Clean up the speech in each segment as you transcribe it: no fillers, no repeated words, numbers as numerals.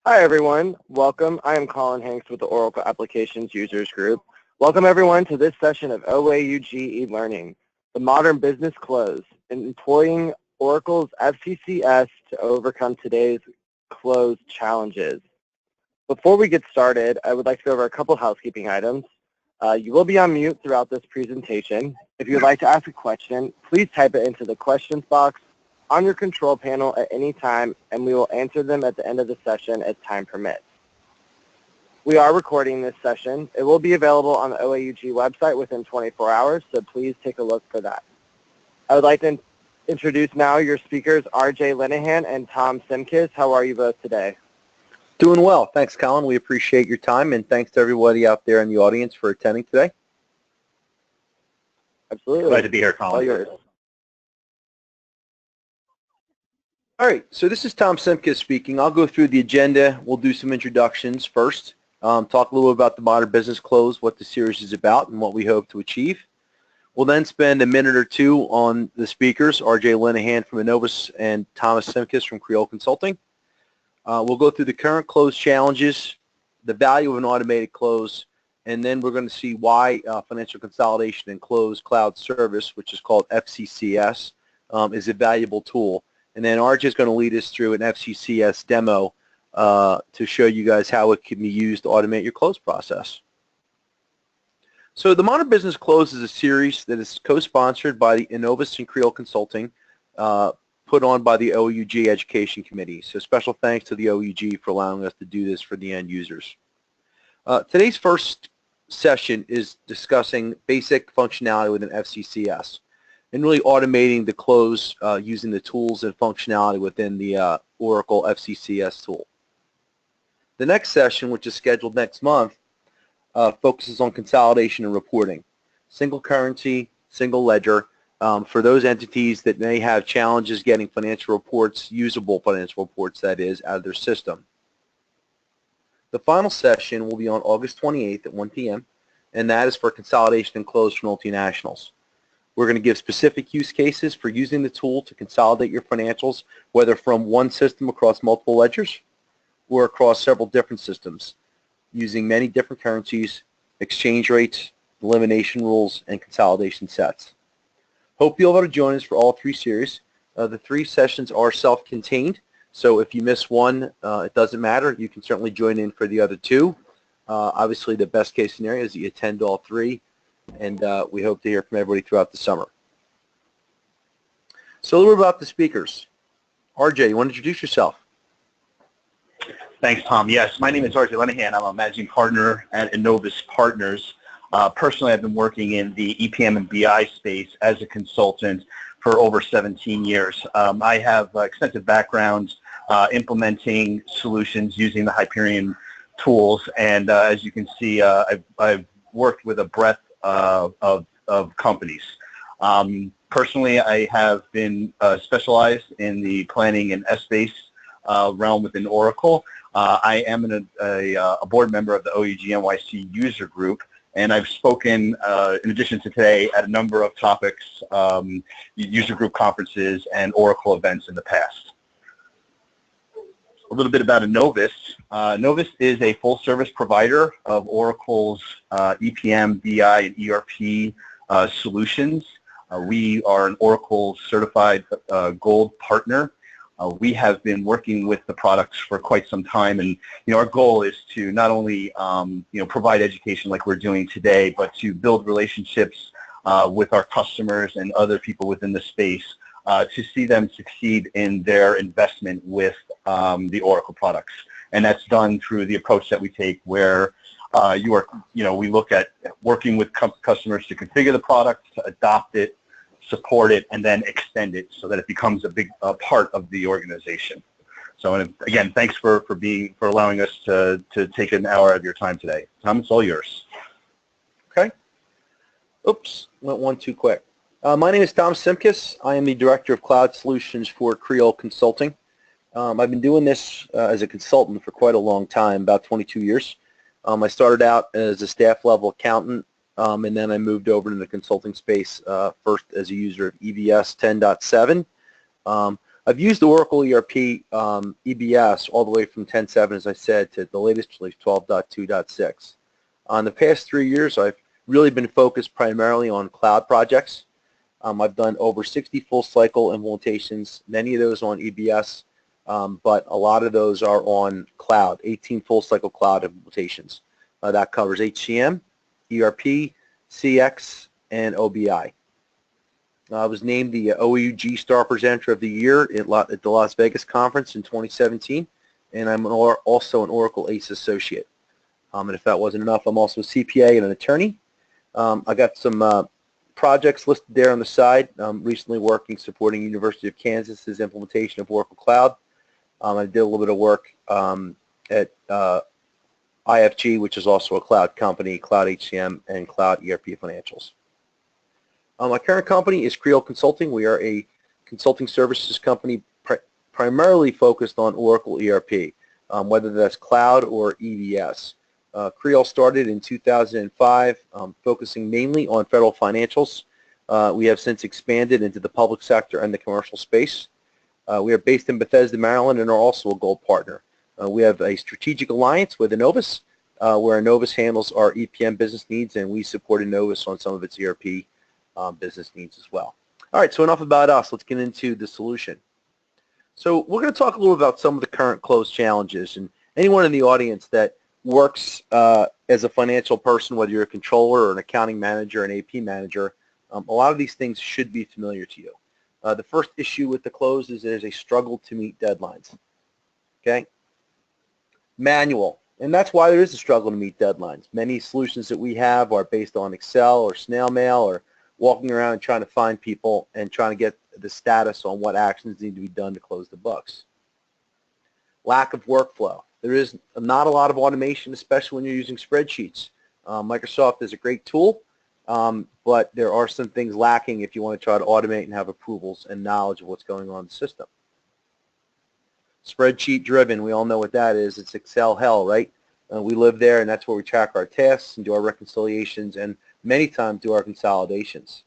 Hi everyone, welcome. I am Colin Hanks with the Oracle Applications Users Group. Welcome everyone to this session of OAUG e-learning, the modern business close, employing Oracle's FCCS to overcome today's close challenges. Before we get started, I would like to go over a couple housekeeping items. You will be on mute throughout this presentation. If you would like to ask a question, please type it into the questions box on your control panel at any time, and we will answer them at the end of the session as time permits. We are recording this session. It will be available on the OAUG website within 24 hours, so please take a look for that. I would like to introduce now your speakers, RJ Lenihan and Tom Simkis. How are you both today? Doing well. Thanks, Colin. We appreciate your time, and thanks to everybody out there in the audience for attending today. Absolutely. Glad to be here, Colin. All yours. All right, so this is Tom Simkis speaking. I'll go through the agenda. We'll do some introductions first, talk a little bit about the modern business close, what the series is about, and what we hope to achieve. We'll then spend a minute or two on the speakers, RJ Lenihan from Innovus and Thomas Simkis from Creole Consulting. We'll go through the current close challenges, the value of an automated close, and then we're going to see why financial consolidation and close cloud service, which is called FCCS, is a valuable tool. And then RJ is going to lead us through an FCCS demo to show you guys how it can be used to automate your close process. So the Modern Business Close is a series that is co-sponsored by the Innovus and Creole Consulting, put on by the OAUG Education Committee. So special thanks to the OAUG for allowing us to do this for the end users. Today's first session is discussing basic functionality within FCCS and really automating the close using the tools and functionality within the Oracle FCCS tool. The next session, which is scheduled next month, focuses on consolidation and reporting. Single currency, single ledger, for those entities that may have challenges getting financial reports, usable financial reports that is, out of their system. The final session will be on August 28th at 1 p.m., and that is for consolidation and close for multinationals. We're going to give specific use cases for using the tool to consolidate your financials, whether from one system across multiple ledgers or across several different systems, using many different currencies, exchange rates, elimination rules, and consolidation sets. Hope you'll be able to join us for all three series. The three sessions are self-contained, so if you miss one, it doesn't matter. You can certainly join in for the other two. Obviously, the best case scenario is that you attend all three, and we hope to hear from everybody throughout the summer. So a little bit about the speakers. RJ, you want to introduce yourself? Thanks, Tom. Yes, my name is RJ Lenihan. I'm a managing partner at Innovus Partners. Personally, I've been working in the EPM and BI space as a consultant for over 17 years. I have extensive background implementing solutions using the Hyperion tools, and as you can see, I've worked with a breadth of companies. Personally, I have been specialized in the planning and S-base realm within Oracle. I am a board member of the OAUG NYC user group, and I've spoken, in addition to today, at a number of topics, user group conferences and Oracle events in the past. A little bit about Innovus. Innovus is a full-service provider of Oracle's EPM, BI, and ERP solutions. We are an Oracle certified gold partner. We have been working with the products for quite some time, and our goal is to not only provide education like we're doing today, but to build relationships with our customers and other people within the space to see them succeed in their investment with the Oracle products. And that's done through the approach that we take, where we look at working with customers to configure the product, to adopt it, support it, and then extend it so that it becomes a big part of the organization. So, and again, thanks for allowing us to take an hour of your time today. Tom, it's all yours. Okay. Oops, went one too quick. My name is Tom Simkis. I am the Director of Cloud Solutions for Creole Consulting. I've been doing this as a consultant for quite a long time, about 22 years. I started out as a staff level accountant, and then I moved over to the consulting space, first as a user of EVS 10.7. I've used the Oracle ERP EBS all the way from 10.7, as I said, to the latest release, 12.2.6. On the past 3 years, I've really been focused primarily on cloud projects. I've done over 60 full cycle implementations, many of those on EBS, but a lot of those are on cloud, 18 full cycle cloud implementations. That covers HCM, ERP, CX, and OBI. I was named the OEUG Star Presenter of the Year at the Las Vegas Conference in 2017, and I'm also an Oracle ACE Associate. And if that wasn't enough, I'm also a CPA and an attorney. I got some projects listed there on the side. I'm recently working supporting University of Kansas's implementation of Oracle Cloud. I did a little bit of work at IFG, which is also a cloud company, Cloud HCM and Cloud ERP Financials. My current company is Creel Consulting. We are a consulting services company primarily focused on Oracle ERP, whether that's cloud or EBS. Creel started in 2005, focusing mainly on federal financials. We have since expanded into the public sector and the commercial space. We are based in Bethesda, Maryland, and are also a gold partner. We have a strategic alliance with Innovus, where Innovus handles our EPM business needs, and we support Innovus on some of its ERP business needs as well. All right, so enough about us. Let's get into the solution. So we're going to talk a little about some of the current close challenges, and anyone in the audience that works as a financial person, whether you're a controller or an accounting manager, an AP manager, a lot of these things should be familiar to you. The first issue with the close is there's a struggle to meet deadlines. Okay? Manual, and that's why there is a struggle to meet deadlines. Many solutions that we have are based on Excel or snail mail or walking around and trying to find people and trying to get the status on what actions need to be done to close the books. Lack of workflow. There is not a lot of automation, especially when you're using spreadsheets. Microsoft is a great tool, but there are some things lacking if you want to try to automate and have approvals and knowledge of what's going on in the system. Spreadsheet driven, we all know what that is. It's Excel hell, right? We live there, and that's where we track our tasks and do our reconciliations and many times do our consolidations.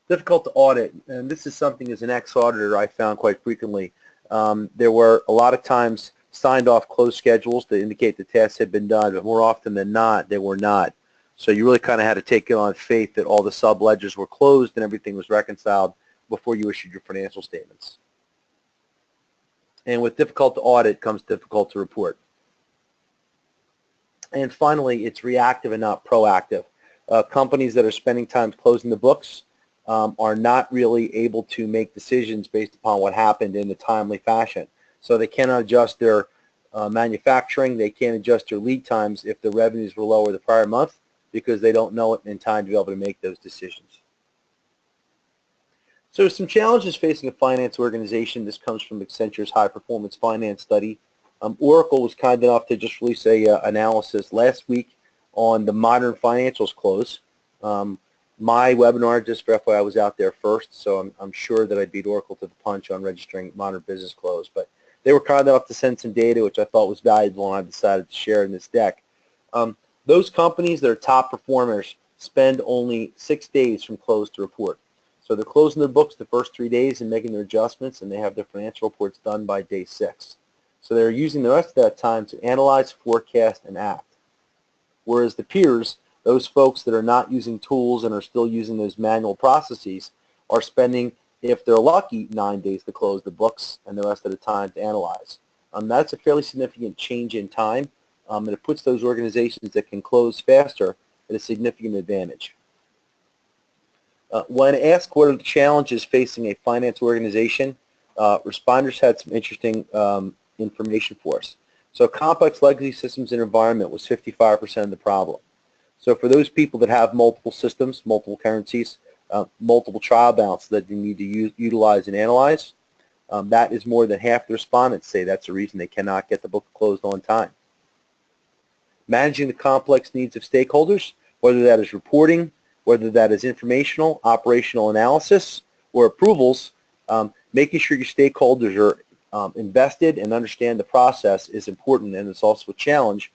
Difficult to audit, and this is something as an ex-auditor I found quite frequently. There were a lot of times signed off closed schedules to indicate the tasks had been done, but more often than not, they were not. So you really kind of had to take it on faith that all the sub-ledgers were closed and everything was reconciled before you issued your financial statements. And with difficult to audit comes difficult to report. And finally, it's reactive and not proactive. Companies that are spending time closing the books are not really able to make decisions based upon what happened in a timely fashion. So they cannot adjust their manufacturing. They can't adjust their lead times if the revenues were lower the prior month because they don't know it in time to be able to make those decisions. So some challenges facing a finance organization. This comes from Accenture's High Performance Finance Study. Oracle was kind enough to just release a analysis last week on the modern financials close. My webinar, just for FYI, was out there first, so I'm sure that I beat Oracle to the punch on registering modern business close. But they were kind enough to send some data, which I thought was valuable, and I decided to share in this deck. Those companies that are top performers spend only 6 days from close to report. So they're closing their books the first 3 days and making their adjustments, and they have their financial reports done by day 6. So they're using the rest of that time to analyze, forecast, and act. Whereas the peers, those folks that are not using tools and are still using those manual processes, are spending, if they're lucky, 9 days to close the books and the rest of the time to analyze. That's a fairly significant change in time, and it puts those organizations that can close faster at a significant advantage. When asked what are the challenges facing a finance organization, responders had some interesting information for us. So complex legacy systems and environment was 55% of the problem. So for those people that have multiple systems, multiple currencies, multiple trial balances that they need to utilize and analyze, that is more than half the respondents say that's the reason they cannot get the book closed on time. Managing the complex needs of stakeholders, whether that is reporting, whether that is informational, operational analysis, or approvals, making sure your stakeholders are invested and understand the process is important, and it's also a challenge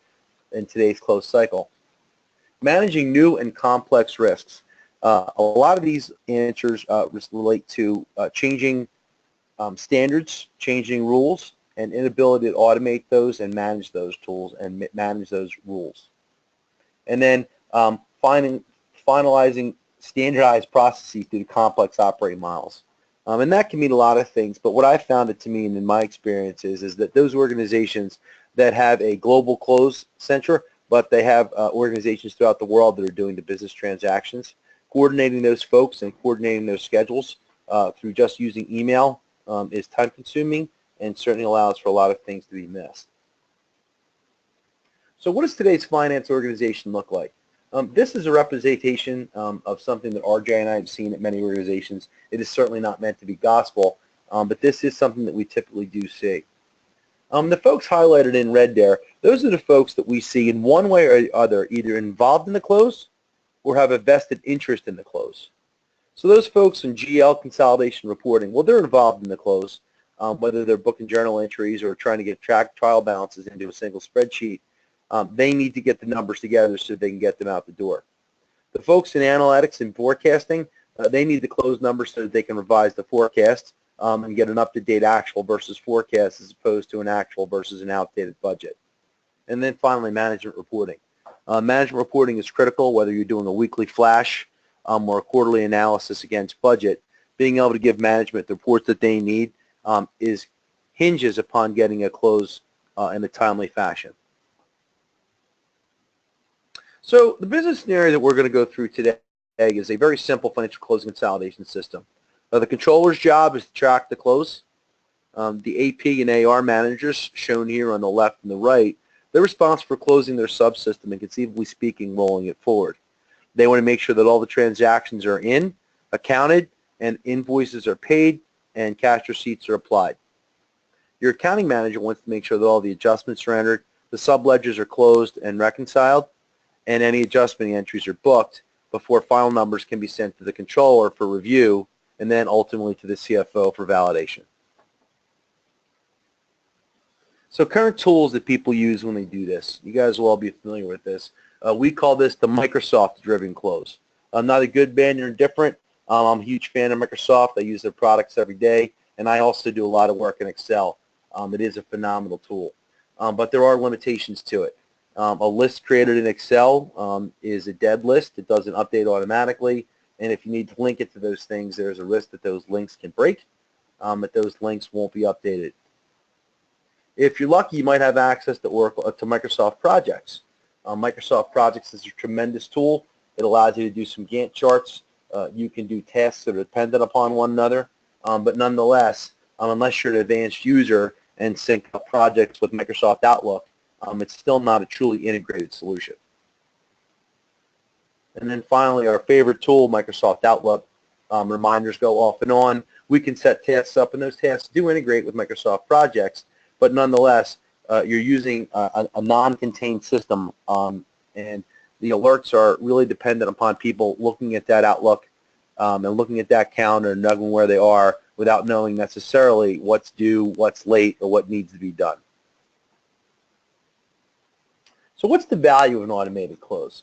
in today's close cycle. Managing new and complex risks. A lot of these answers relate to changing standards, changing rules, and inability to automate those and manage those tools and manage those rules. And then finalizing standardized processes due to complex operating models. And that can mean a lot of things, but what I found it to mean in my experience is that those organizations that have a global close center, but they have organizations throughout the world that are doing the business transactions, coordinating those folks and coordinating those schedules through just using email is time consuming and certainly allows for a lot of things to be missed. So what does today's finance organization look like? This is a representation of something that RJ and I have seen at many organizations. It is certainly not meant to be gospel, but this is something that we typically do see. The folks highlighted in red there, those are the folks that we see in one way or the other either involved in the close or have a vested interest in the close. So those folks in GL consolidation reporting, well, they're involved in the close, whether they're booking journal entries or trying to get trial balances into a single spreadsheet. They need to get the numbers together so they can get them out the door. The folks in analytics and forecasting, they need to close numbers so that they can revise the forecast and get an up-to-date actual versus forecast as opposed to an actual versus an outdated budget. And then finally, management reporting. Management reporting is critical, whether you're doing a weekly flash or a quarterly analysis against budget. Being able to give management the reports that they need hinges upon getting a close in a timely fashion. So the business scenario that we're going to go through today is a very simple financial closing consolidation system. The controller's job is to track the close. The AP and AR managers, shown here on the left and the right, they're responsible for closing their subsystem and conceivably speaking, rolling it forward. They want to make sure that all the transactions are in, accounted, and invoices are paid, and cash receipts are applied. Your accounting manager wants to make sure that all the adjustments are entered, the subledgers are closed and reconciled, and any adjustment entries are booked before final numbers can be sent to the controller for review and then ultimately to the CFO for validation. So current tools that people use when they do this, you guys will all be familiar with this. We call this the Microsoft-driven close. I'm not a good, bad, or indifferent. I'm a huge fan of Microsoft. I use their products every day, and I also do a lot of work in Excel. It is a phenomenal tool, but there are limitations to it. A list created in Excel is a dead list. It doesn't update automatically, and if you need to link it to those things, there's a risk that those links can break, that those links won't be updated. If you're lucky, you might have access to Microsoft Projects. Microsoft Projects is a tremendous tool. It allows you to do some Gantt charts. You can do tasks that are dependent upon one another, but nonetheless, unless you're an advanced user and sync up projects with Microsoft Outlook, it's still not a truly integrated solution. And then finally, our favorite tool, Microsoft Outlook. Reminders go off and on. We can set tasks up, and those tasks do integrate with Microsoft Projects, but nonetheless, you're using a non-contained system, and the alerts are really dependent upon people looking at that Outlook and looking at that calendar and knowing where they are without knowing necessarily what's due, what's late, or what needs to be done. So what's the value of an automated close?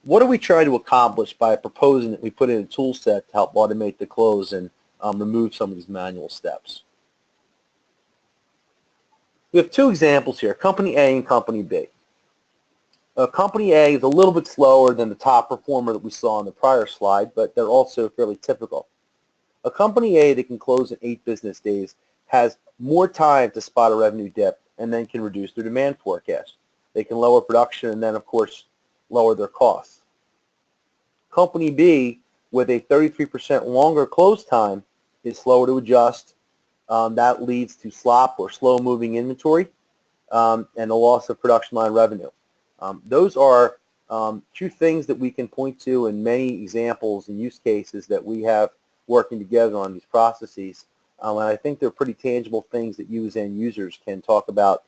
What are we trying to accomplish by proposing that we put in a tool set to help automate the close and remove some of these manual steps? We have two examples here, Company A and Company B. Company A is a little bit slower than the top performer that we saw on the prior slide, but they're also fairly typical. A Company A that can close in 8 business days has more time to spot a revenue dip and then can reduce their demand forecast. They can lower production and then, of course, lower their costs. Company B, with a 33% longer close time, is slower to adjust. That leads to slop or slow-moving inventory and the loss of production line revenue. Those are two things that we can point to in many examples and use cases that we have working together on these processes. And I think they're pretty tangible things that you as end users can talk about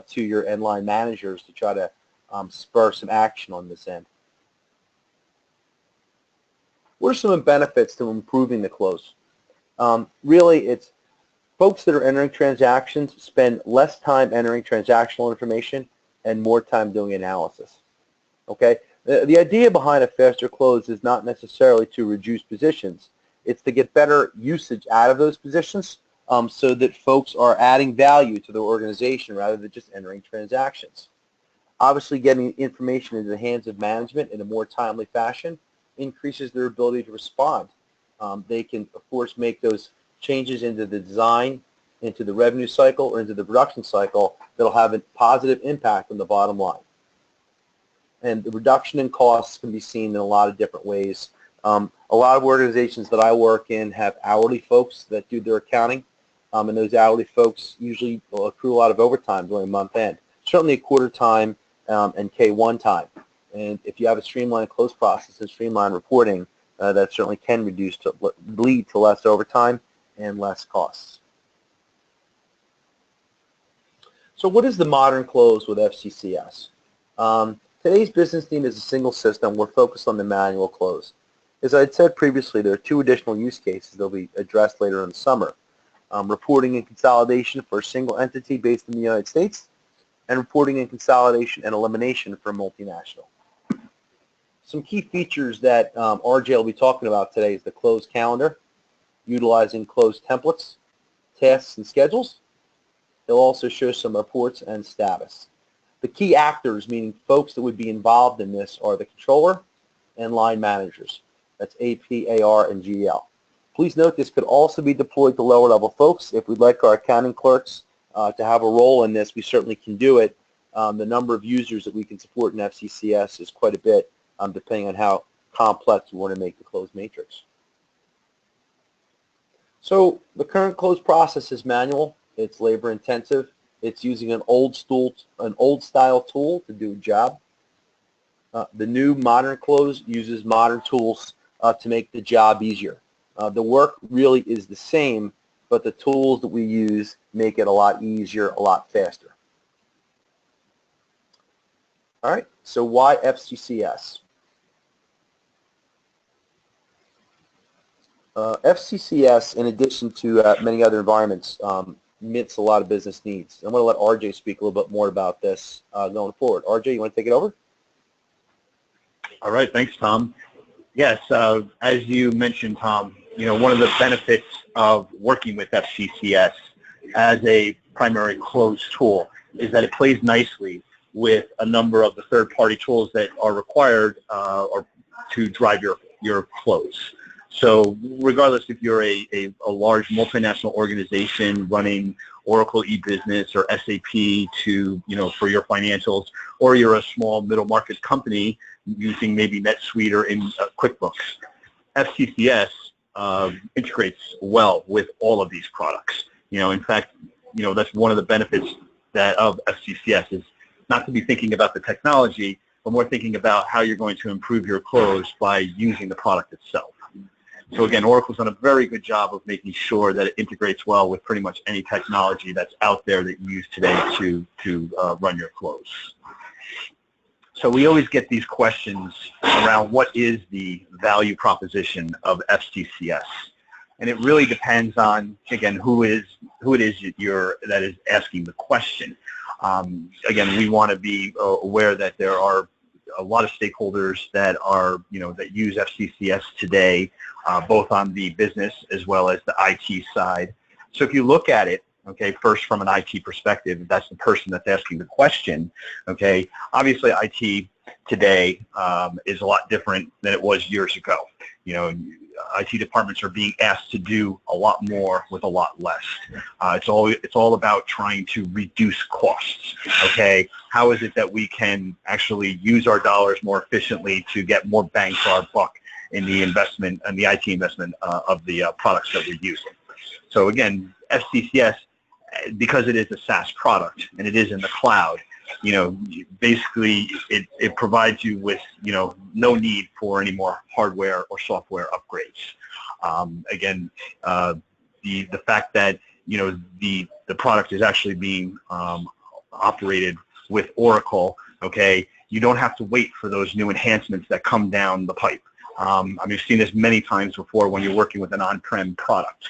to your end line managers to try to spur some action on this end. What are some benefits to improving the close? Really, it's folks that are entering transactions spend less time entering transactional information and more time doing analysis. Okay, The idea behind a faster close is not necessarily to reduce positions. It's to get better usage out of those positions so that folks are adding value to their organization rather than just entering transactions. Obviously, getting information into the hands of management in a more timely fashion increases their ability to respond. They can, of course, make those changes into the design, into the revenue cycle, or into the production cycle that will have a positive impact on the bottom line. And the reduction in costs can be seen in a lot of different ways. A lot of organizations that I work in have hourly folks that do their accounting, and those hourly folks usually will accrue a lot of overtime during month end. Certainly a quarter time and K1 time. And if you have a streamlined close process and streamlined reporting, that certainly can lead to less overtime and less costs. So what is the modern close with FCCS? Today's business need is a single system. We're focused on the manual close. As I had said previously, there are two additional use cases that will be addressed later in the summer. Reporting and consolidation for a single entity based in the United States, and reporting and consolidation and elimination for a multinational. Some key features that RJ will be talking about today is the close calendar, utilizing close templates, tasks, and schedules. He'll also show some reports and status. The key actors, meaning folks that would be involved in this, are the controller and line managers. That's AP, AR, and GL. Please note this could also be deployed to lower level folks. If we'd like our accounting clerks to have a role in this, we certainly can do it. The number of users that we can support in FCCS is quite a bit, depending on how complex we want to make the close matrix. So the current close process is manual. It's labor intensive. It's using an old style tool to do a job. The new modern close uses modern tools to make the job easier. The work really is the same, but the tools that we use make it a lot easier, a lot faster. All right, so why FCCS? FCCS, in addition to many other environments, meets a lot of business needs. I'm going to let RJ speak a little bit more about this going forward. RJ, you want to take it over? All right, thanks, Tom. Yes, as you mentioned, Tom, one of the benefits of working with FCCS as a primary close tool is that it plays nicely with a number of the third-party tools that are required or to drive your close. So regardless if you're a large multinational organization running Oracle eBusiness or SAP for your financials, or you're a small middle market company using maybe NetSuite or in QuickBooks, FCCS integrates well with all of these products. In fact, that's one of the benefits of FCCS is not to be thinking about the technology, but more thinking about how you're going to improve your close by using the product itself. So again, Oracle's done a very good job of making sure that it integrates well with pretty much any technology that's out there that you use today to run your close. So we always get these questions around what is the value proposition of FCCS, and it really depends on, again, who it is that is asking the question. Again, we want to be aware that there are a lot of stakeholders that are, that use FCCS today, both on the business as well as the IT side. So if you look at it, okay, first from an IT perspective, that's the person that's asking the question, okay, obviously IT today is a lot different than it was years ago. IT departments are being asked to do a lot more with a lot less. It's all about trying to reduce costs. Okay, how is it that we can actually use our dollars more efficiently to get more bang for our buck in the investment and the IT investment of the products that we're using? So again, FCCS, because it is a SaaS product and it is in the cloud, basically it provides you with, no need for any more hardware or software upgrades. Again, the fact that, the product is actually being operated with Oracle, okay, you don't have to wait for those new enhancements that come down the pipe. I've seen this many times before when you're working with an on-prem product.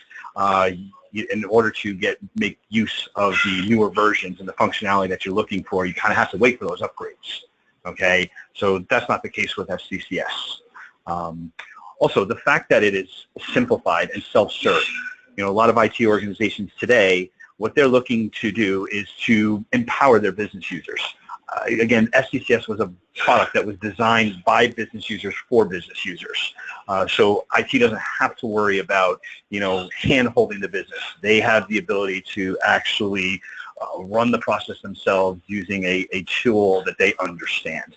In order to make use of the newer versions and the functionality that you're looking for, you kind of have to wait for those upgrades. okay? So that's not the case with FCCS. Also, the fact that it is simplified and self-serve. A lot of IT organizations today, what they're looking to do is to empower their business users. Again, FCCS was a product that was designed by business users for business users. So IT doesn't have to worry about, hand-holding the business. They have the ability to actually run the process themselves using a tool that they understand.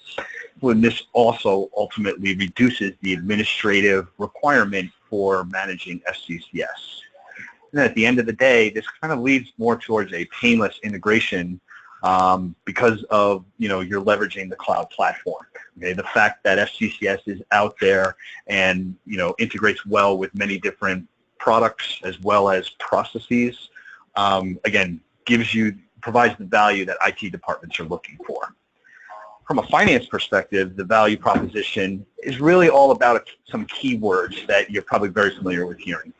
When this also ultimately reduces the administrative requirement for managing FCCS. And at the end of the day, this kind of leads more towards a painless integration because of, you're leveraging the cloud platform. Okay, the fact that FCCS is out there and, integrates well with many different products as well as processes, again, provides the value that IT departments are looking for. From a finance perspective, the value proposition is really all about some keywords that you're probably very familiar with hearing.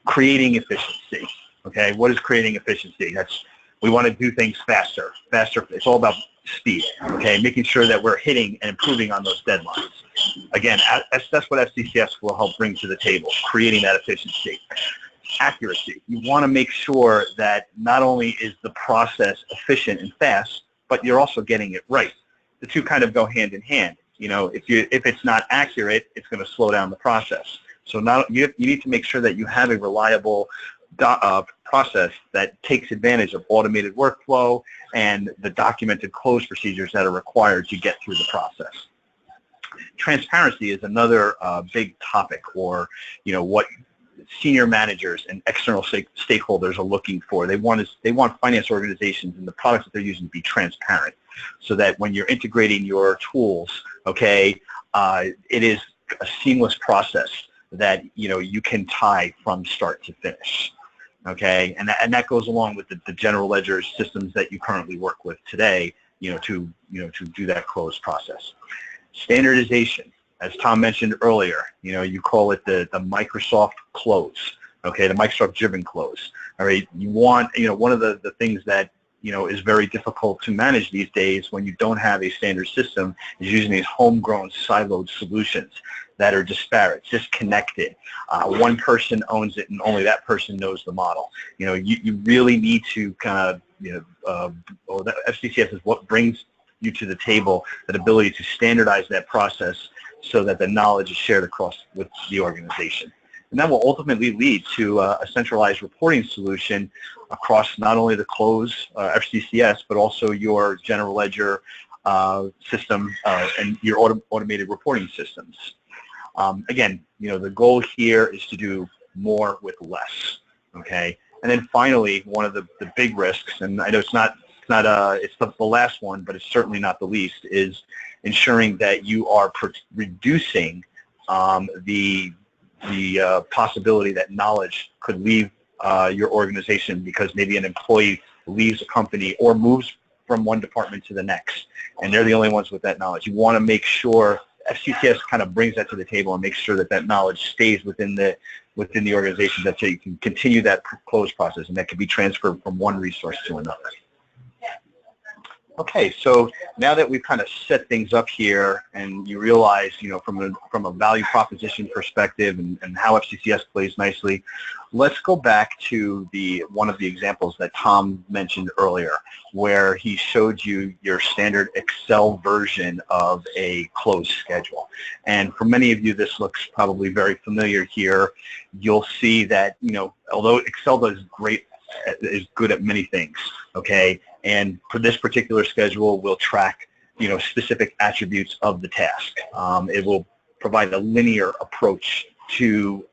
Creating efficiency. Okay, what is creating efficiency? We want to do things faster. It's all about speed. Okay, making sure that we're hitting and improving on those deadlines. Again, that's what FCCS will help bring to the table, creating that efficiency. Accuracy. You want to make sure that not only is the process efficient and fast, but you're also getting it right. The two kind of go hand in hand. If it's not accurate, it's going to slow down the process. So you need to make sure that you have a reliable process that takes advantage of automated workflow and the documented close procedures that are required to get through the process. Transparency is another big topic, or what senior managers and external stakeholders are looking for. They want finance organizations and the products that they're using to be transparent, so that when you're integrating your tools, okay, it is a seamless process that you can tie from start to finish. Okay, and that goes along with the general ledger systems that you currently work with today, to do that close process. Standardization, as Tom mentioned earlier, you call it the Microsoft close. Okay, the Microsoft driven close. All right, you want, one of the things that is very difficult to manage these days when you don't have a standard system is using these homegrown siloed solutions that are disparate, disconnected. One person owns it and only that person knows the model. You really need to kind of, the FCCS is what brings you to the table, that ability to standardize that process so that the knowledge is shared across with the organization. And that will ultimately lead to a centralized reporting solution across not only the close FCCS, but also your general ledger system and your automated reporting systems. Again, the goal here is to do more with less. Okay, and then finally, one of the big risks, and I know it's the last one, but it's certainly not the least, is ensuring that you are reducing the possibility that knowledge could leave your organization because maybe an employee leaves a company or moves from one department to the next, and they're the only ones with that knowledge. You want to make sure FCCS kind of brings that to the table and makes sure that that knowledge stays within the organization, that you can continue that close process and that can be transferred from one resource to another. Okay, so now that we've kind of set things up here and you realize, from a value proposition perspective and how FCCS plays nicely, let's go back to one of the examples that Tom mentioned earlier, where he showed you your standard Excel version of a close schedule. And for many of you, this looks probably very familiar here. You'll see that, although Excel is good at many things, okay? And for this particular schedule, we'll track, specific attributes of the task. It will provide a linear approach to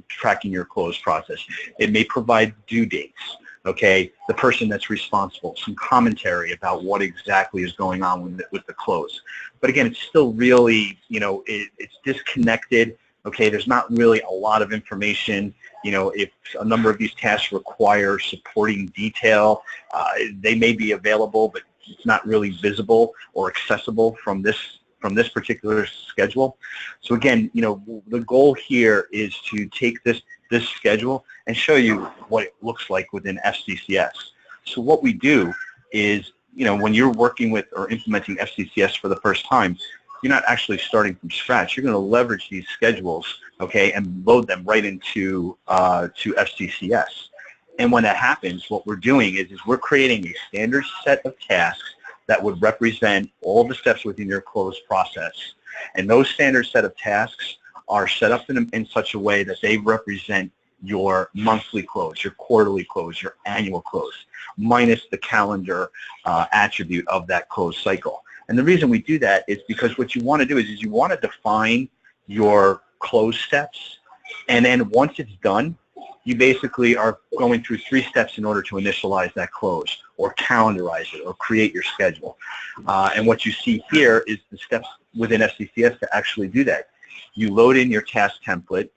tracking your close process. It may provide due dates, okay? The person that's responsible, some commentary about what exactly is going on with the close. But again, it's still really, it's disconnected. Okay, there's not really a lot of information. If a number of these tasks require supporting detail, they may be available, but it's not really visible or accessible from this particular schedule. So again, the goal here is to take this schedule and show you what it looks like within FCCS. So what we do is when you're working with or implementing FCCS for the first time, you're not actually starting from scratch. You're going to leverage these schedules, okay, and load them right into to FCCS. And when that happens, what we're doing is we're creating a standard set of tasks that would represent all the steps within your close process. And those standard set of tasks are set up in such a way that they represent your monthly close, your quarterly close, your annual close, minus the calendar attribute of that close cycle. And the reason we do that is because what you want to do is you want to define your close steps, and then once it's done, you basically are going through 3 steps in order to initialize that close or calendarize it or create your schedule. And what you see here is the steps within FCCS to actually do that. You load in your task template.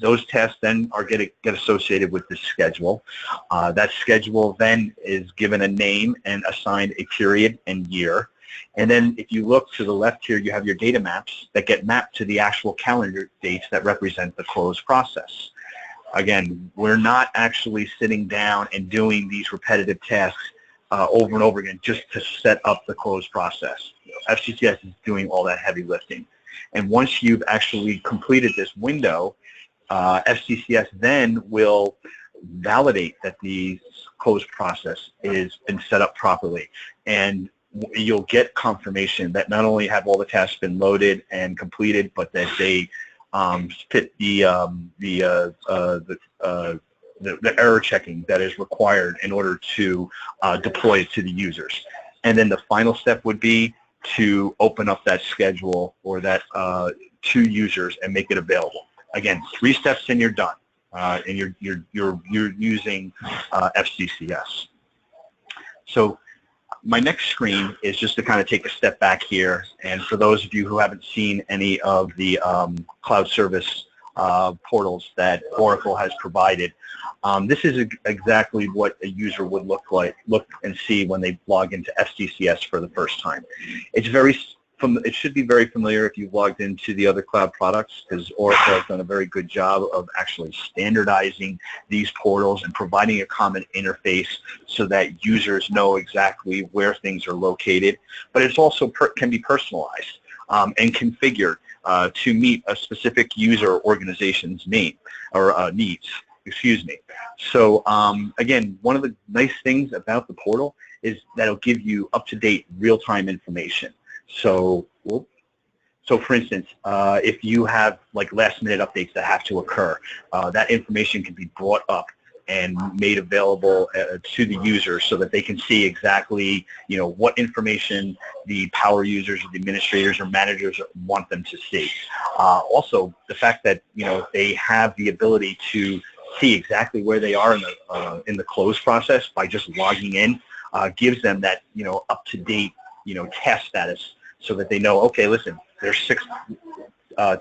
Those tasks then are get associated with this schedule. That schedule then is given a name and assigned a period and year. And then if you look to the left here, you have your data maps that get mapped to the actual calendar dates that represent the close process. Again, we're not actually sitting down and doing these repetitive tasks over and over again just to set up the close process. FCCS is doing all that heavy lifting. And once you've actually completed this window, FCCS then will validate that the close process has been set up properly. And you'll get confirmation that not only have all the tasks been loaded and completed, but that they fit the error checking that is required in order to deploy it to the users. And then the final step would be to open up that schedule or that to users and make it available. Again, 3 steps and you're done, and you're using FCCS. So my next screen is just to kind of take a step back here, and for those of you who haven't seen any of the cloud service portals that Oracle has provided, this is exactly what a user would look and see when they log into FCCS for the first time. It should be very familiar if you've logged into the other cloud products, because Oracle has done a very good job of actually standardizing these portals and providing a common interface so that users know exactly where things are located. But it's also can be personalized and configured to meet a specific user or organization's need or needs. Excuse me. So again, one of the nice things about the portal is that it'll give you up-to-date real-time information. So for instance, if you have like last-minute updates that have to occur, that information can be brought up and made available to the user so that they can see exactly, what information the power users or the administrators or managers want them to see. Also, the fact that they have the ability to see exactly where they are in the close process by just logging in gives them that up-to-date task status, so that they know, okay, listen, there's 6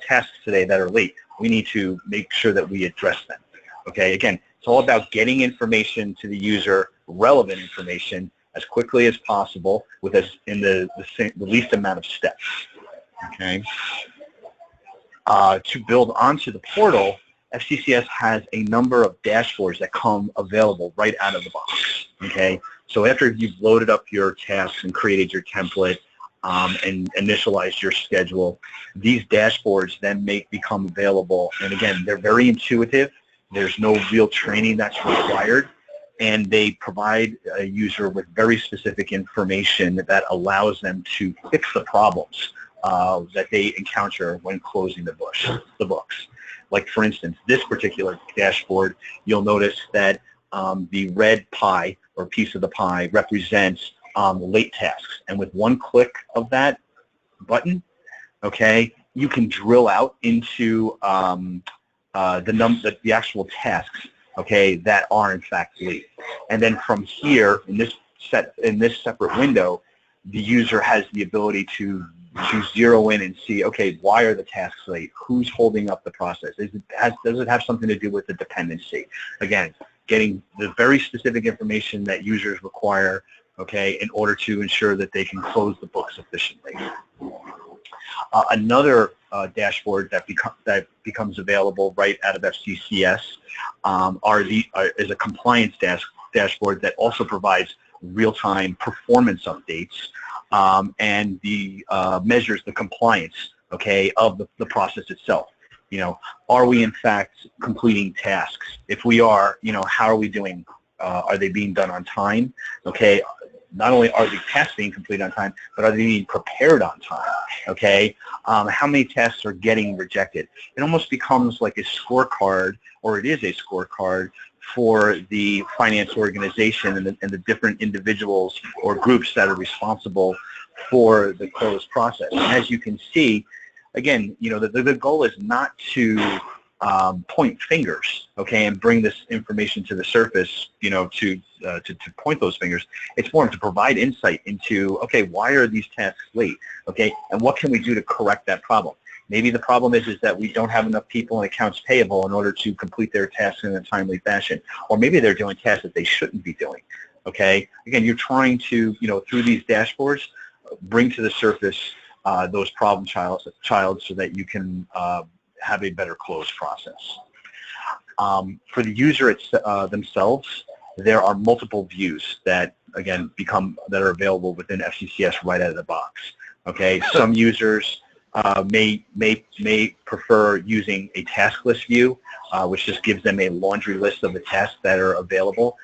tasks today that are late. We need to make sure that we address them. Okay, again, it's all about getting information to the user, relevant information, as quickly as possible in the least amount of steps. Okay. To build onto the portal, FCCS has a number of dashboards that come available right out of the box. Okay, so after you've loaded up your tasks and created your template and initialized your schedule, these dashboards then become available. And again, they're very intuitive. There's no real training that's required, and they provide a user with very specific information that allows them to fix the problems that they encounter when closing the books. Like, for instance, this particular dashboard, you'll notice that the red pie or piece of the pie represents late tasks. And with one click of that button, okay, you can drill out into the actual tasks, okay, that are in fact late. And then from here, in this separate window, the user has the ability to zero in and see, okay, why are the tasks late? Who's holding up the process? Does it have something to do with the dependency? Again, getting the very specific information that users require, okay, in order to ensure that they can close the books efficiently. Another dashboard that becomes available right out of FCCS is a compliance dashboard that also provides real-time performance updates, and the measures the compliance, okay, of the process itself. You know, are we in fact completing tasks? If we are, you know, how are we doing? Are they being done on time? Okay, not only are the tasks being completed on time, but are they being prepared on time? Okay, how many tasks are getting rejected? It almost becomes like a scorecard, or it is a scorecard for the finance organization and the different individuals or groups that are responsible for the close process. And as you can see, again, you know, the goal is not to point fingers, okay, and bring this information to the surface, you know, to point those fingers. It's more to provide insight into, okay, why are these tasks late, okay, and what can we do to correct that problem? Maybe the problem is that we don't have enough people in accounts payable in order to complete their tasks in a timely fashion, or maybe they're doing tasks that they shouldn't be doing, okay? Again, you're trying to, you know, through these dashboards, bring to the surface those problem child so that you can have a better close process. For the user themselves, there are multiple views that, again, are available within FCCS right out of the box. Okay, some users may prefer using a task list view, which just gives them a laundry list of the tasks that are available.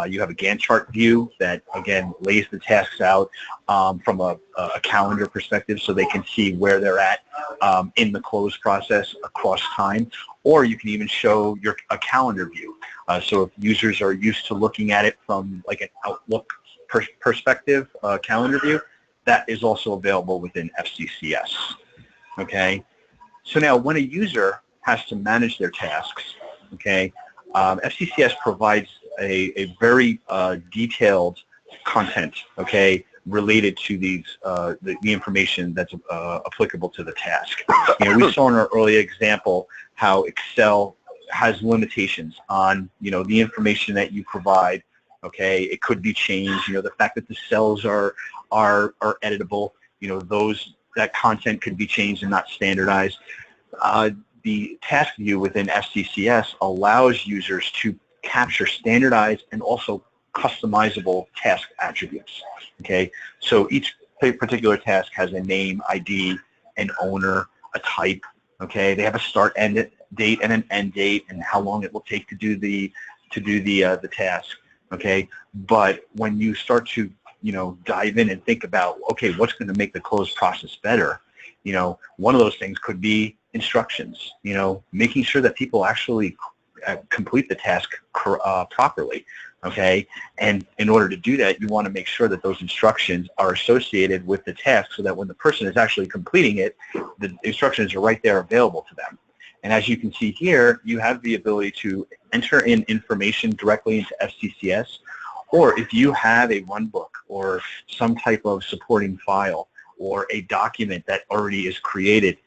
You have a Gantt chart view that, again, lays the tasks out from a calendar perspective so they can see where they're at in the close process across time. Or you can even show a calendar view. So if users are used to looking at it from like an Outlook perspective, calendar view, that is also available within FCCS. Okay, so now when a user has to manage their tasks, okay, FCCS provides a very detailed content, okay, related to these the information that's applicable to the task. You know, we saw in our early example how Excel has limitations on, you know, the information that you provide. Okay, it could be changed. You know, the fact that the cells are editable. You know, that content could be changed and not standardized. The task view within FCCS allows users to capture standardized and also customizable task attributes. Okay, so each particular task has a name, ID, an owner, a type. Okay, they have a start end date and an end date, and how long it will take to do the task. Okay, but when you start to, you know, dive in and think about, okay, what's going to make the close process better? You know, one of those things could be instructions, you know, making sure that people actually complete the task properly, okay? And in order to do that, you want to make sure that those instructions are associated with the task so that when the person is actually completing it, the instructions are right there available to them. And as you can see here, you have the ability to enter in information directly into FCCS, or if you have a runbook or some type of supporting file or a document that already is created,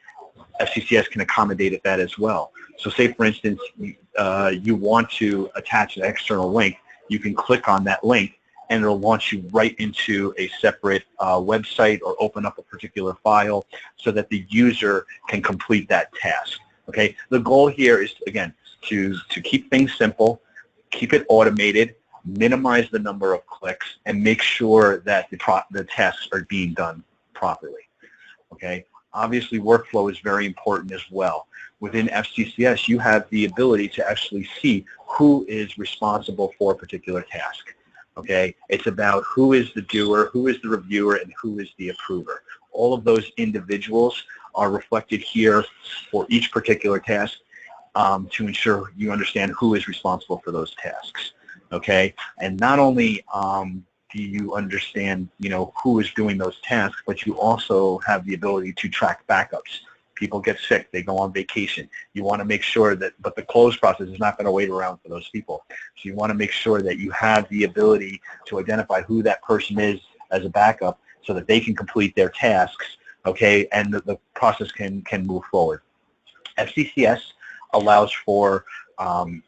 FCCS can accommodate that as well. So say, for instance, you want to attach an external link, you can click on that link and it'll launch you right into a separate website or open up a particular file so that the user can complete that task. Okay, the goal here is, again, to keep things simple, keep it automated, minimize the number of clicks, and make sure that the tasks are being done properly. Okay, obviously workflow is very important as well. Within FCCS, you have the ability to actually see who is responsible for a particular task. Okay, it's about who is the doer, who is the reviewer, and who is the approver. All of those individuals are reflected here for each particular task to ensure you understand who is responsible for those tasks. Okay, and not only do you understand, you know, who is doing those tasks, but you also have the ability to track backups. People get sick, they go on vacation. You want to make sure that, but the close process is not going to wait around for those people. So you want to make sure that you have the ability to identify who that person is as a backup so that they can complete their tasks, okay, and the process can move forward. FCCS allows for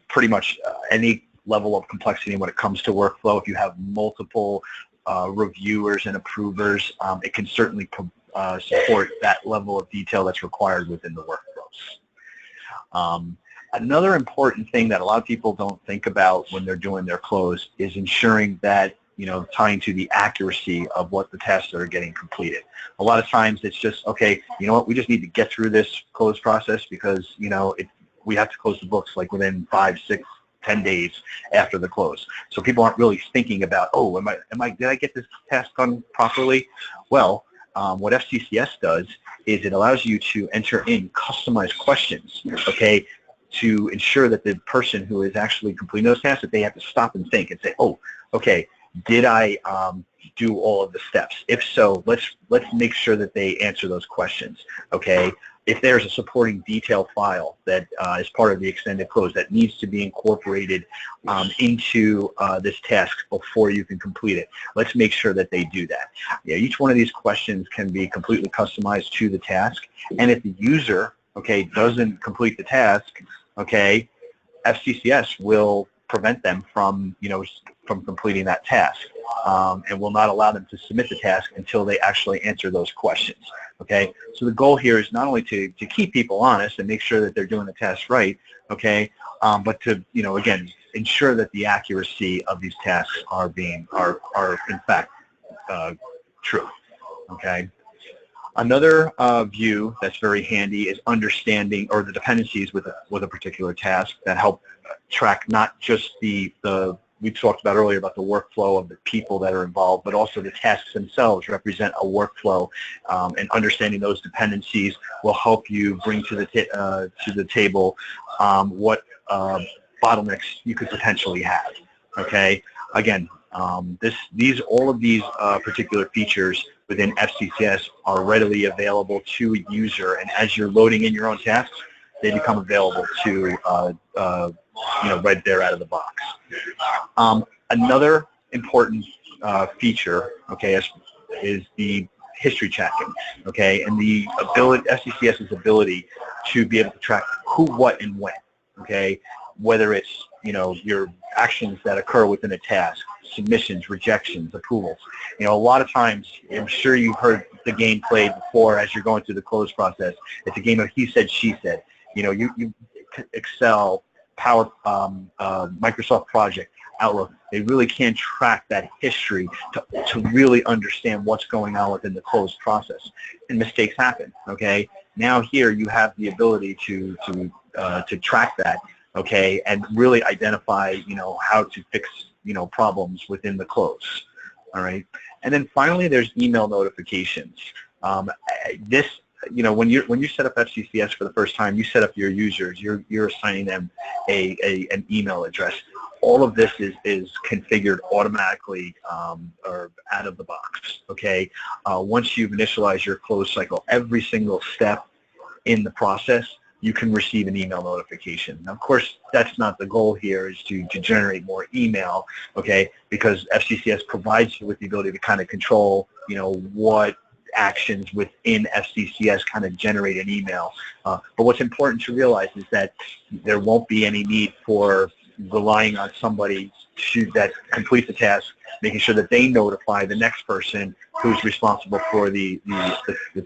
pretty much any level of complexity when it comes to workflow. If you have multiple reviewers and approvers, it can certainly support that level of detail that's required within the workflows. Another important thing that a lot of people don't think about when they're doing their close is ensuring that tying to the accuracy of what the tasks that are getting completed. A lot of times it's just, okay, you know what, we just need to get through this close process because, we have to close the books like within 5, 6, 10 days after the close. So people aren't really thinking about, oh, did I get this task done properly? Well, what FCCS does is it allows you to enter in customized questions, okay, to ensure that the person who is actually completing those tasks, that they have to stop and think and say, oh, okay, did I do all of the steps? If so, let's make sure that they answer those questions, okay? If there's a supporting detail file that is part of the extended close that needs to be incorporated into this task before you can complete it, let's make sure that they do that. Each one of these questions can be completely customized to the task, and if the user, okay, doesn't complete the task, okay, FCCS will prevent them from, from completing that task, and will not allow them to submit the task until they actually answer those questions. Okay, so the goal here is not only to keep people honest and make sure that they're doing the task right, okay, but to, again, ensure that the accuracy of these tasks are in fact true. Okay. Another view that's very handy is understanding, or the dependencies with a particular task that help track not just the we talked about earlier about the workflow of the people that are involved, but also the tasks themselves represent a workflow, and understanding those dependencies will help you bring to the table what bottlenecks you could potentially have. Okay, again, all of these particular features within FCCS are readily available to a user, and as you're loading in your own tasks, they become available to right there out of the box. Another important feature, okay, is the history tracking, okay, and the ability, FCCS's ability to be able to track who, what, and when, okay, whether it's, your actions that occur within a task, submissions, rejections, approvals. A lot of times, I'm sure you've heard the game played before as you're going through the close process. It's a game of he said, she said. You Excel, Power, Microsoft Project, Outlook, they really can't track that history to really understand what's going on within the closed process. And mistakes happen, okay? Now here you have the ability to track that, okay, and really identify, how to fix, problems within the close, all right? And then finally, there's email notifications. When you set up FCCS for the first time, you set up your users, you're assigning them an email address. All of this is configured automatically or out of the box, okay? Once you've initialized your close cycle, every single step in the process, you can receive an email notification. Now, of course, that's not the goal here, is to generate more email, okay, because FCCS provides you with the ability to kind of control, what actions within FCCS kind of generate an email. But what's important to realize is that there won't be any need for relying on somebody that completes the task, making sure that they notify the next person who's responsible for the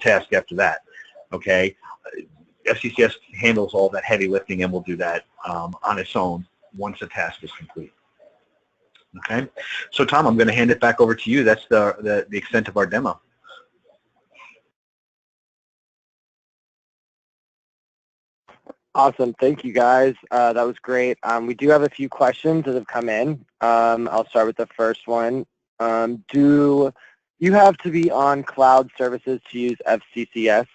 task after that, okay? FCCS handles all that heavy lifting and will do that on its own once a task is complete. Okay, so Tom, I'm going to hand it back over to you. That's the extent of our demo. Awesome. Thank you, guys. That was great. We do have a few questions that have come in. I'll start with the first one. Do you have to be on cloud services to use FCCS?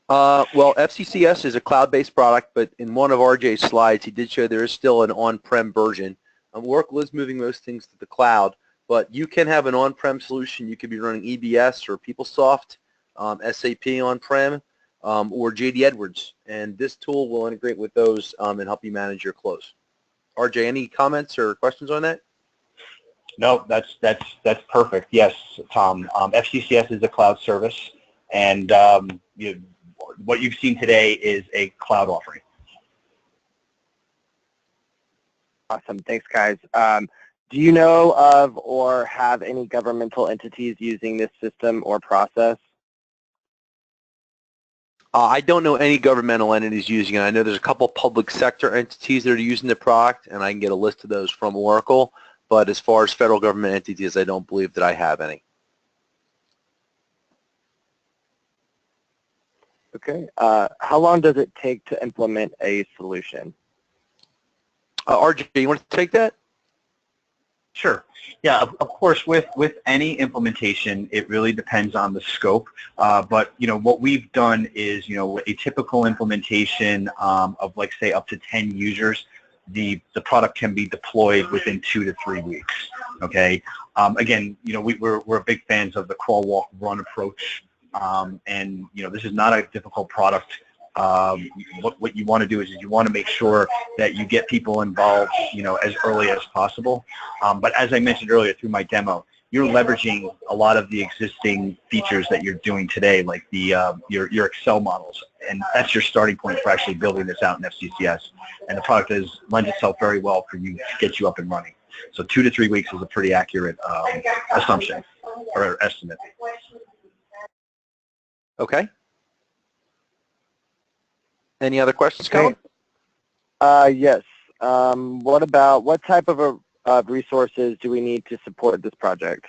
Well, FCCS is a cloud-based product, but in one of RJ's slides, he did show there is still an on-prem version. Oracle is moving most things to the cloud, but you can have an on-prem solution. You could be running EBS or PeopleSoft, SAP on-prem, or JD Edwards, and this tool will integrate with those and help you manage your close. RJ, any comments or questions on that? No, that's perfect. Yes, Tom. FCCS is a cloud service, and what you've seen today is a cloud offering. Awesome. Thanks, guys. Do you know of or have any governmental entities using this system or process? I don't know any governmental entities using it. I know there's a couple public sector entities that are using the product, and I can get a list of those from Oracle. but as far as federal government entities, I don't believe that I have any. Okay. How long does it take to implement a solution? RJ, you want to take that? Sure. Yeah, of course, with any implementation, it really depends on the scope. But, what we've done is, a typical implementation of, like, say, up to 10 users, the product can be deployed within 2 to 3 weeks. Okay. Again, we're big fans of the crawl, walk, run approach. And, this is not a difficult product. What you want to do is you want to make sure that you get people involved, as early as possible. But as I mentioned earlier through my demo, you're leveraging a lot of the existing features that you're doing today, like your Excel models, and that's your starting point for actually building this out in FCCS. And the product lends itself very well for you to get you up and running. So 2 to 3 weeks is a pretty accurate assumption or estimate. Okay. Any other questions, Colin? Yes. What type of resources do we need to support this project?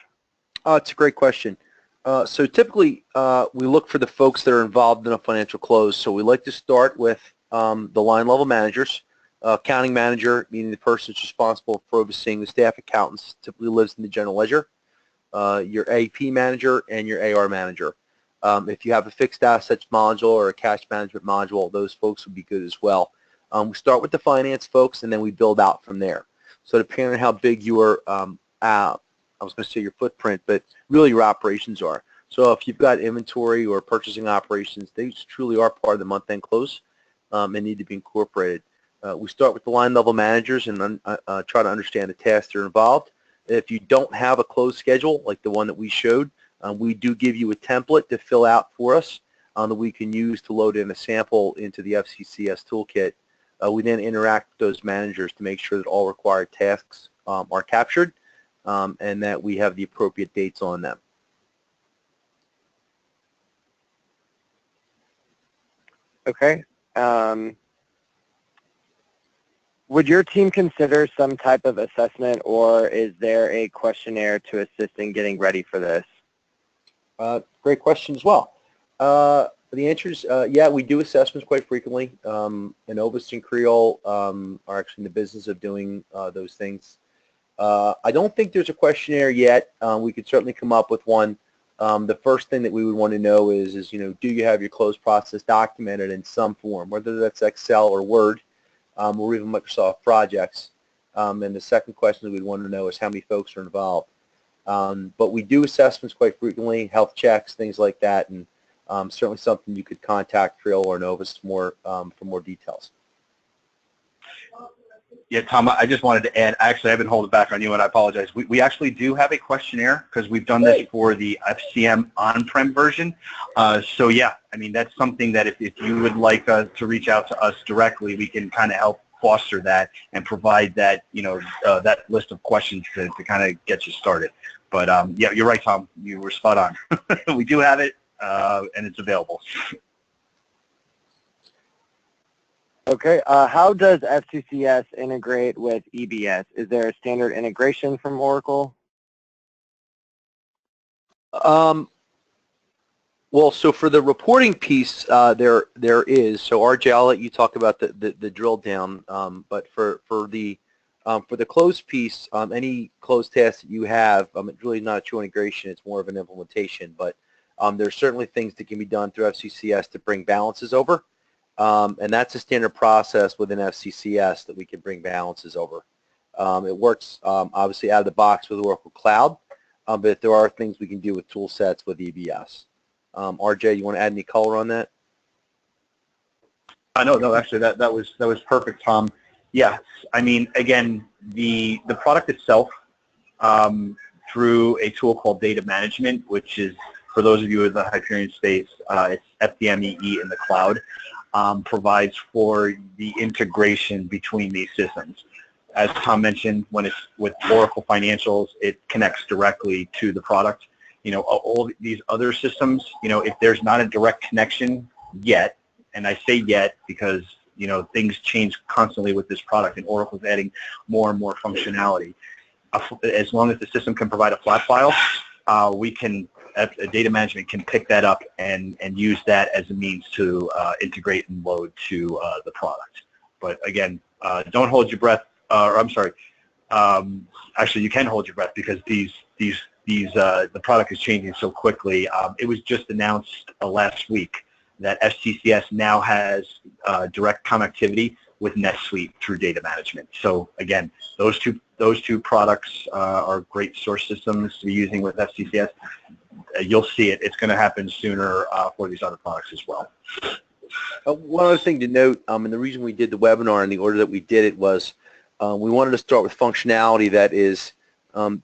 It's a great question. So typically, we look for the folks that are involved in a financial close. So we like to start with the line level managers. Accounting manager, meaning the person that's responsible for overseeing the staff accountants, typically lives in the general ledger. Your AP manager and your AR manager. If you have a fixed assets module or a cash management module, those folks would be good as well. We start with the finance folks, and then we build out from there. So depending on how big your, I was going to say your footprint, but really your operations are. So if you've got inventory or purchasing operations, they truly are part of the month-end close and need to be incorporated. We start with the line level managers and try to understand the tasks that are involved. If you don't have a close schedule like the one that we showed, we do give you a template to fill out for us that we can use to load in a sample into the FCCS toolkit. We then interact with those managers to make sure that all required tasks are captured and that we have the appropriate dates on them. Okay. Would your team consider some type of assessment, or is there a questionnaire to assist in getting ready for this? Great question as well. The answer is, yeah, we do assessments quite frequently. Innovis and Creole are actually in the business of doing those things. I don't think there's a questionnaire yet. We could certainly come up with one. The first thing that we would want to know is do you have your close process documented in some form, whether that's Excel or Word, or even Microsoft Projects. And the second question that we'd want to know is how many folks are involved. But we do assessments quite frequently, health checks, things like that, and certainly something you could contact Creole or Innovis for more details. Yeah, Tom, I just wanted to add, actually, I've been holding back on you, and I apologize. We actually do have a questionnaire because we've done this for the FCM on-prem version. So, yeah, I mean, that's something that if you would like to reach out to us directly, we can kind of help foster that and provide that, that list of questions to kind of get you started. But, yeah, you're right, Tom. You were spot on. We do have it, and it's available. Okay. How does FCCS integrate with EBS? Is there a standard integration from Oracle? Well, so for the reporting piece, there is. So RJ, I'll let you talk about the drill down. But for the close piece, any close task that you have, it's really not a true integration. It's more of an implementation. But there's certainly things that can be done through FCCS to bring balances over. And that's a standard process within FCCS that we can bring balances over. It works obviously out of the box with Oracle Cloud, but there are things we can do with tool sets with EBS. RJ, you want to add any color on that? No, actually that was perfect, Tom. Yeah, I mean, again, the product itself through a tool called data management, which is, for those of you in the Hyperion space, it's FDMEE in the cloud. Provides for the integration between these systems. As Tom mentioned, when it's with Oracle Financials, it connects directly to the product. All these other systems, if there's not a direct connection yet, and I say yet because, things change constantly with this product and Oracle's adding more and more functionality. as long as the system can provide a flat file, data management can pick that up and use that as a means to integrate and load to the product. But again, don't hold your breath. I'm sorry. Actually, you can hold your breath because the product is changing so quickly. It was just announced last week that FCCS now has direct connectivity with NetSuite through data management. So again, those two products are great source systems to be using with FCCS. You'll see it. It's going to happen sooner for these other products as well. One other thing to note, and the reason we did the webinar in the order that we did it was we wanted to start with functionality that is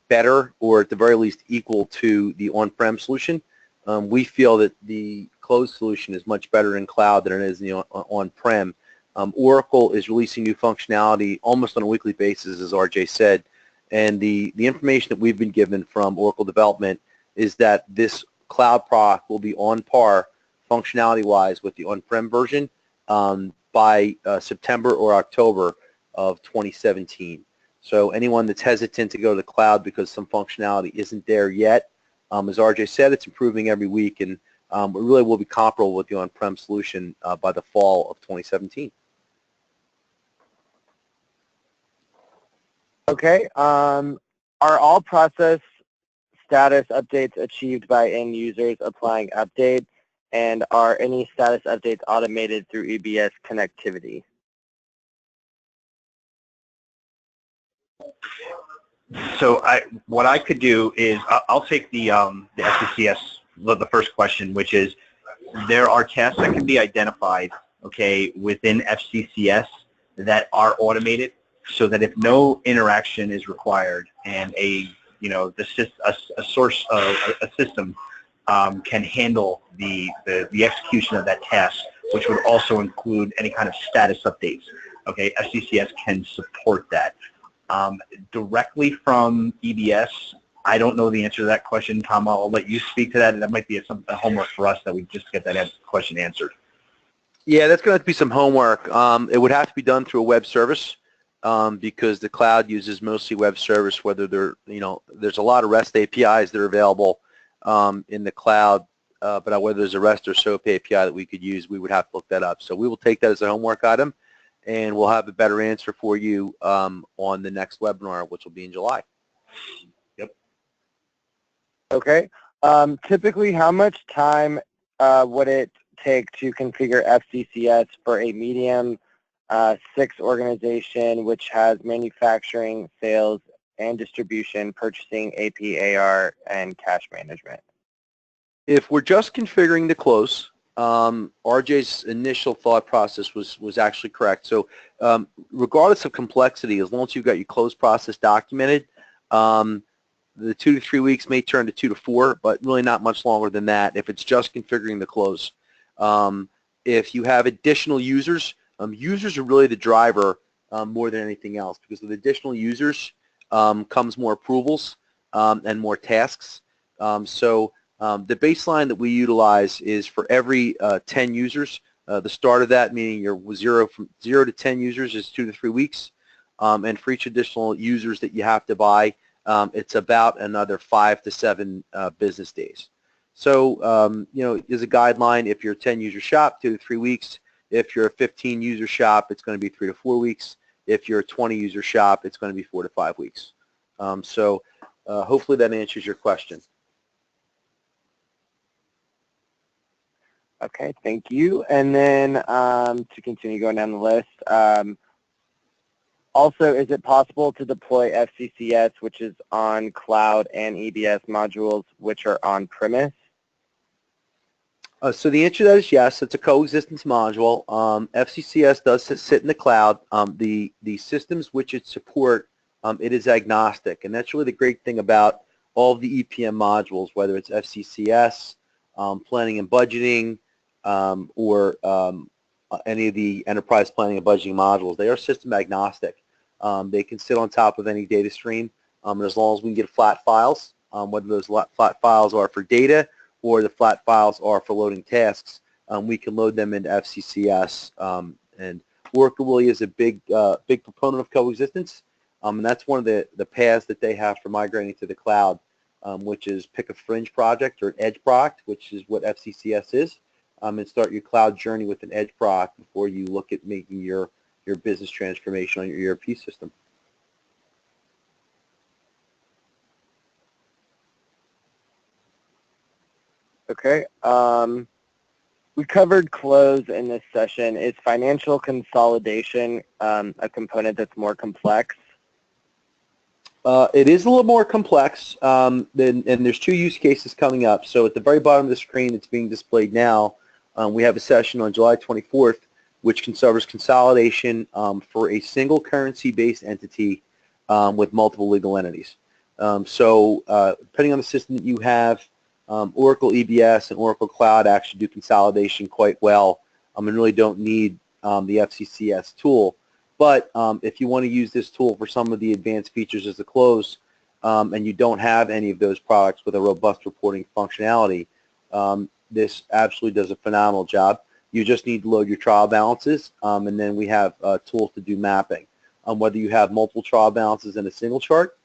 better or at the very least equal to the on-prem solution. We feel that the closed solution is much better in cloud than it is in the on-prem. Oracle is releasing new functionality almost on a weekly basis, as RJ said, and the information that we've been given from Oracle development is that this cloud product will be on par functionality-wise with the on-prem version by September or October of 2017. So anyone that's hesitant to go to the cloud because some functionality isn't there yet, as RJ said, it's improving every week, and it really will be comparable with the on-prem solution by the fall of 2017. Okay. Are all process status updates achieved by end users applying update, and are any status updates automated through EBS connectivity? So what I could do is I'll take the FCCS, the first question, which is there are tasks that can be identified, okay, within FCCS that are automated, so that if no interaction is required and a system can handle the execution of that task, which would also include any kind of status updates. Okay, FCCS can support that. Directly from EBS, I don't know the answer to that question, Tom. I'll let you speak to that, and that might be a homework for us that we just get that question answered. Yeah, that's going to have to be some homework. It would have to be done through a web service because the cloud uses mostly web service. Whether there's a lot of REST APIs that are available in the cloud, but whether there's a REST or SOAP API that we could use, we would have to look that up. So we will take that as a homework item, and we'll have a better answer for you on the next webinar, which will be in July. Yep. Okay. Typically, how much time would it take to configure FCCS for a medium 6 organization which has manufacturing, sales, and distribution, purchasing, AP, AR, and cash management? If we're just configuring the close, RJ's initial thought process was actually correct. So regardless of complexity, as long as you've got your close process documented, the 2 to 3 weeks may turn to 2 to 4, but really not much longer than that if it's just configuring the close. If you have additional users, users are really the driver more than anything else, because with additional users comes more approvals and more tasks. The baseline that we utilize is for every 10 users. The start of that, meaning you're from 0 to 10 users, is 2 to 3 weeks. And for each additional users that you have to buy, it's about another 5 to 7 business days. So, as a guideline, if you're a 10-user shop, 2 to 3 weeks. If you're a 15-user shop, it's going to be 3 to 4 weeks. If you're a 20-user shop, it's going to be 4 to 5 weeks. Hopefully that answers your question. Okay, thank you. And then to continue going down the list, also, is it possible to deploy FCCS, which is on cloud, and EBS modules, which are on-premise? So the answer to that is yes. It's a coexistence module. FCCS does sit in the cloud. The systems which it support, it is agnostic, and that's really the great thing about all of the EPM modules, whether it's FCCS, planning and budgeting, or any of the enterprise planning and budgeting modules. They are system agnostic. They can sit on top of any data stream, and as long as we can get flat files, whether those flat files are for data or the flat files are for loading tasks, we can load them into FCCS. And Oracle really is a big proponent of coexistence. And that's one of the paths that they have for migrating to the cloud, which is pick a fringe project or an edge product, which is what FCCS is, and start your cloud journey with an edge product before you look at making your business transformation on your ERP system. Okay. We covered close in this session. Is financial consolidation a component that's more complex? It is a little more complex, and there's two use cases coming up. So at the very bottom of the screen that's being displayed now, we have a session on July 24th, which covers consolidation for a single currency-based entity with multiple legal entities. So depending on the system that you have, Oracle EBS and Oracle Cloud actually do consolidation quite well and really don't need the FCCS tool. But if you want to use this tool for some of the advanced features as a close and you don't have any of those products with a robust reporting functionality, this absolutely does a phenomenal job. You just need to load your trial balances, and then we have tools to do mapping. Whether you have multiple trial balances in a single chart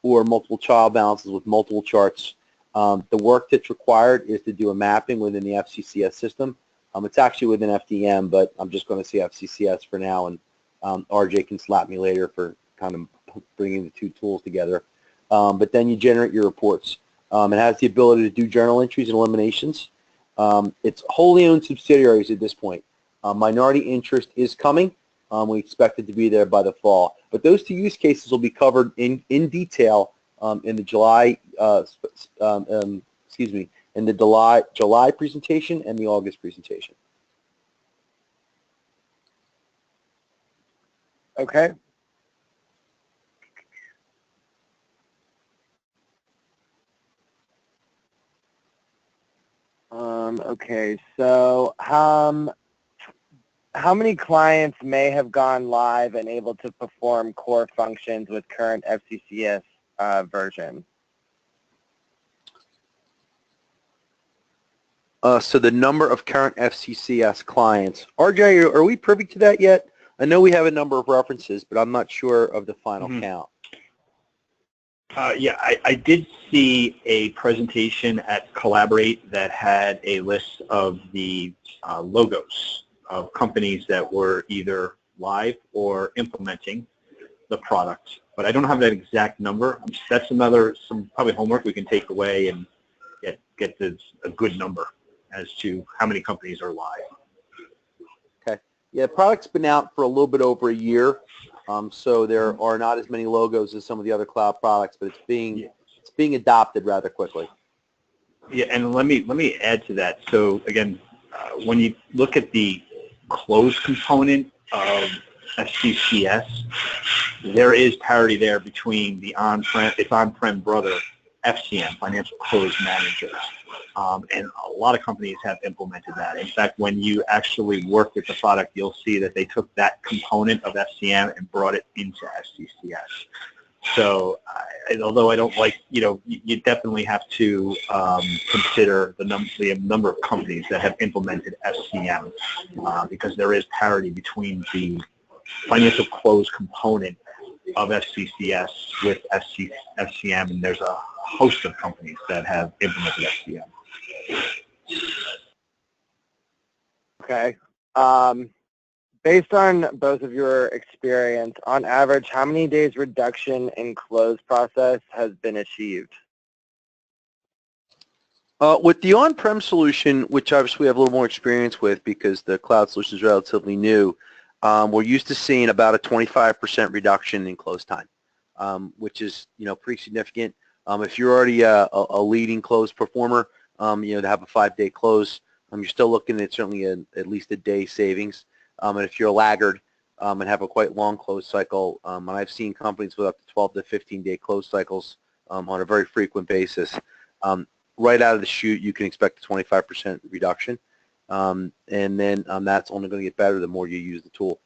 or multiple trial balances with multiple charts, the work that's required is to do a mapping within the FCCS system. It's actually within FDM, but I'm just going to say FCCS for now, and RJ can slap me later for kind of bringing the two tools together. But then you generate your reports. It has the ability to do journal entries and eliminations. It's wholly owned subsidiaries at this point. Minority interest is coming. We expect it to be there by the fall. But those two use cases will be covered in detail in the July, in the July presentation and the August presentation. Okay. Okay, so how many clients may have gone live and able to perform core functions with current FCCS version? So the number of current FCCS clients. RJ, are we privy to that yet? I know we have a number of references, but I'm not sure of the final count. Yeah, I did see a presentation at Collaborate that had a list of the logos of companies that were either live or implementing the product. But I don't have that exact number. That's some probably homework we can take away and get a good number as to how many companies are live. Okay. Yeah, the product's been out for a little bit over a year. So there are not as many logos as some of the other cloud products, but it's being adopted rather quickly. Yeah, and let me add to that. So again, when you look at the close component of FCPS, there is parity there between the on-prem brother, FCM, Financial Close Manager. And a lot of companies have implemented that. In fact, when you actually work with the product, you'll see that they took that component of FCM and brought it into FCCS. So although I don't like, you definitely have to consider the number of companies that have implemented FCM because there is parity between the financial close component of FCCS with FCM, and there's a host of companies that have implemented FCM. Okay. Based on both of your experience, on average, how many days reduction in close process has been achieved? With the on-prem solution, which obviously we have a little more experience with because the cloud solution is relatively new, we're used to seeing about a 25% reduction in close time, which is pretty significant. If you're already a leading close performer, to have a 5-day close, you're still looking at certainly at least a day savings. And if you're a laggard and have a quite long close cycle, and I've seen companies with up to 12 to 15-day close cycles on a very frequent basis, right out of the chute, you can expect a 25% reduction. And then that's only going to get better the more you use the tool.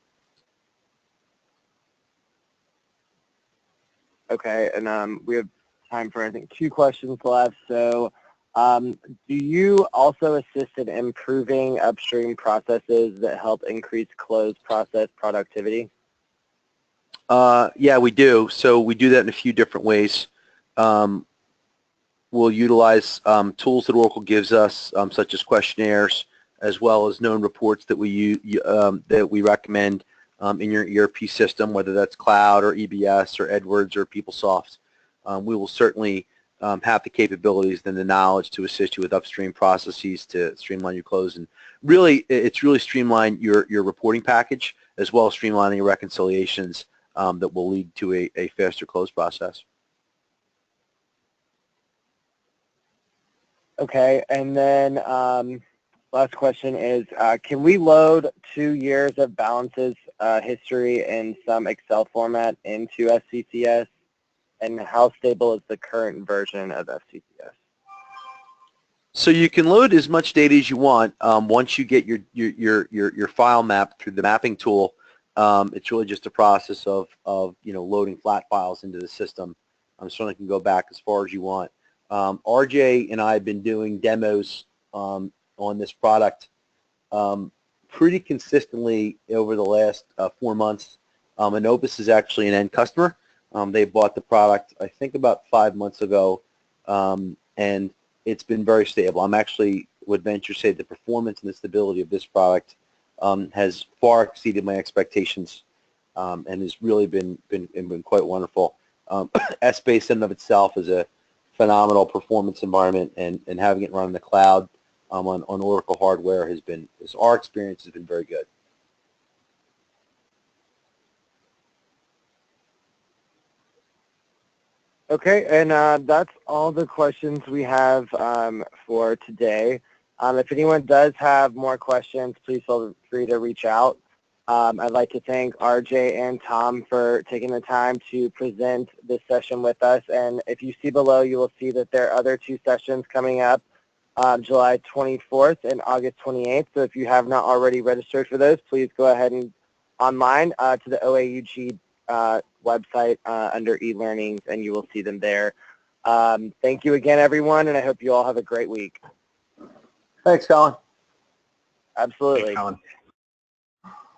Okay, and we have time for, I think, 2 questions left. So do you also assist in improving upstream processes that help increase close process productivity? Yeah, we do. So we do that in a few different ways. We'll utilize tools that Oracle gives us, such as questionnaires, as well as known reports that we recommend in your ERP system, whether that's Cloud or EBS or Edwards or PeopleSoft. We will certainly have the capabilities and the knowledge to assist you with upstream processes to streamline your close. And really, it's really streamline your reporting package as well as streamlining your reconciliations that will lead to a faster close process. Okay, and then last question is, can we load 2 years of balances history in some Excel format into FCCS? And how stable is the current version of FCPS? So you can load as much data as you want. Once you get your file map through the mapping tool, it's really just a process of loading flat files into the system. Certainly can go back as far as you want. RJ and I have been doing demos on this product pretty consistently over the last 4 months. Innovus is actually an end customer. They bought the product, I think, about 5 months ago, and it's been very stable. I'm actually would venture to say the performance and the stability of this product has far exceeded my expectations and has really been quite wonderful. S-Base in and of itself is a phenomenal performance environment, and having it run in the cloud on Oracle hardware our experience has been very good. Okay, and that's all the questions we have for today. If anyone does have more questions, please feel free to reach out. I'd like to thank RJ and Tom for taking the time to present this session with us. And if you see below, you will see that there are other 2 sessions coming up, July 24th and August 28th. So if you have not already registered for those, please go ahead and online to the OAUG website under e-learnings, and you will see them there. Thank you again, everyone, and I hope you all have a great week. Thanks, Colin. Absolutely. Thanks, Colin.